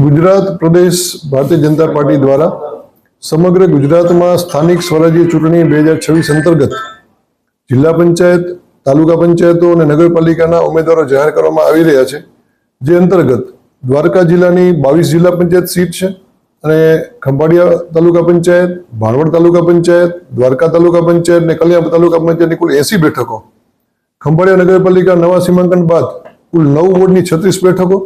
ગુજરાત પ્રદેશ Bharatiya Janata party દ્વારા સમગ્ર ગુજરાતમાં સ્થાનિક સ્વરાજ્ય ચૂંટણી 2026 અંતર્ગત જિલ્લા પંચાયત, તાલુકા પંચાયતો અને નગરપાલિકાના ઉમેદવારો જાહેર કરવામાં આવી રહ્યા છે. જે અંતર્ગત દ્વારકા જિલ્લાની 22 જિલ્લા પંચાયત સીટ છે અને ખંભાળિયા તાલુકા પંચાયત, ભાણવડ તાલુકા પંચાયત, દ્વારકા તાલુકા પંચાયત અને કલ્યાણ તાલુકા પંચાયતની કુલ 80 બેઠકો. ખંભાળિયા નગરપાલિકા નવા સીમાંકન બાદ કુલ 9 વોર્ડની 36 બેઠકો,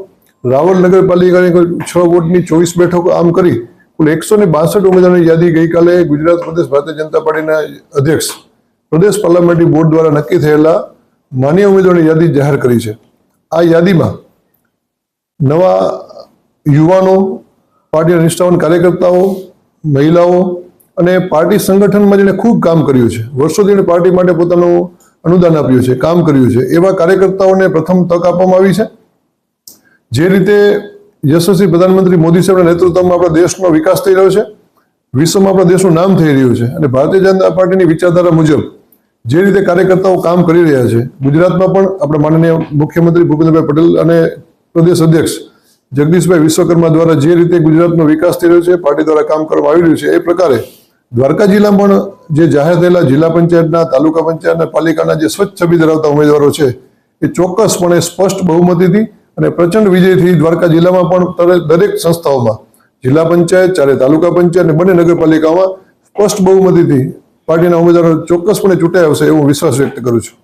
રાવલ નગરપાલિકાની 6 વોર્ડની 24 બેઠકો, આમ કરી કુલ 162 ઉમેદવારોની યાદી ગઈકાલે ગુજરાત પ્રદેશ ભારતીય જનતા પાર્ટીના અધ્યક્ષ પ્રદેશ પાર્લામેન્ટરી બોર્ડ દ્વારા નક્કી થયેલા માન્ય ઉમેદવારોની યાદી જાહેર કરી છે. આ યાદીમાં નવા યુવાનો, પાર્ટીના નિષ્ઠાવાન કાર્યકર્તાઓ, મહિલાઓ અને પાર્ટી સંગઠનમાં જેને ખૂબ કામ કર્યું છે, વર્ષોથી પાર્ટી માટે પોતાનું અનુદાન આપ્યું છે, કામ કર્યું છે, એવા કાર્યકર્તાઓને પ્રથમ તક આપવામાં આવી છે. જે રીતે યશસ્વી પ્રધાનમંત્રી મોદી સાહેબના નેતૃત્વમાં આપણા દેશનો વિકાસ થઈ રહ્યો છે, વિશ્વમાં આપણા દેશનું નામ થઈ રહ્યું છે અને ભારતીય જનતા પાર્ટીની વિચારધારા મુજબ જે રીતે કાર્યકર્તાઓ કામ કરી રહ્યા છે, ગુજરાતમાં પણ આપણા માનનીય મુખ્યમંત્રી ભૂપેન્દ્રભાઈ પટેલ અને પ્રદેશ અધ્યક્ષ જગદીશભાઈ વિશ્વકર્મા દ્વારા જે રીતે ગુજરાતનો વિકાસ થઈ રહ્યો છે, પાર્ટી દ્વારા કામ કરવામાં આવી રહ્યું છે, એ પ્રકારે દ્વારકા જિલ્લામાં પણ જે જાહેર થયેલા જિલ્લા પંચાયતના, તાલુકા પંચાયતના, પાલિકાના જે સ્વચ્છ છબી ધરાવતા ઉમેદવારો છે, એ ચોક્કસપણે સ્પષ્ટ બહુમતીથી અને પ્રચંડ વિજયથી દ્વારકા જિલ્લામાં પણ દરેક સંસ્થાઓમાં, જિલ્લા પંચાયત, ચારે તાલુકા પંચાયત અને બંને નગરપાલિકાઓમાં સ્પષ્ટ બહુમતીથી પાર્ટીના ઉમેદવારો ચોક્કસપણે ચૂંટાઈ આવશે એવો વિશ્વાસ વ્યક્ત કરું છું.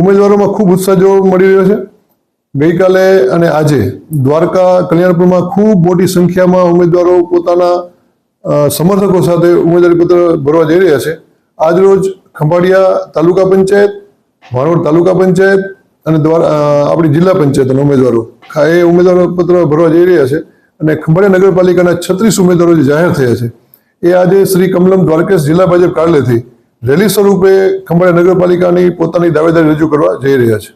ઉમેદવારોમાં ખૂબ ઉત્સાહ જોવા મળી રહ્યો છે. ગઈકાલે અને આજે દ્વારકા, કલ્યાણપુરમાં ખૂબ મોટી સંખ્યામાં ઉમેદવારો પોતાના સમર્થકો સાથે ઉમેદવારી પત્ર ભરવા જઈ રહ્યા છે. આજરોજ ખંભાળિયા તાલુકા પંચાયત, ભાણવડ તાલુકા પંચાયત અને આપણી જિલ્લા પંચાયતના ઉમેદવારો એ ઉમેદવારો પત્ર ભરવા જઈ રહ્યા છે અને ખંભાળિયા નગરપાલિકાના 36 ઉમેદવારો જે જાહેર થયા છે એ આજે શ્રી કમલમ દ્વારકેશ જિલ્લા ભાજપ કાર્યાલયથી રેલી સ્વરૂપે ખંભાળિયા નગરપાલિકાની પોતાની દાવેદારી રજૂ કરવા જઈ રહ્યા છે.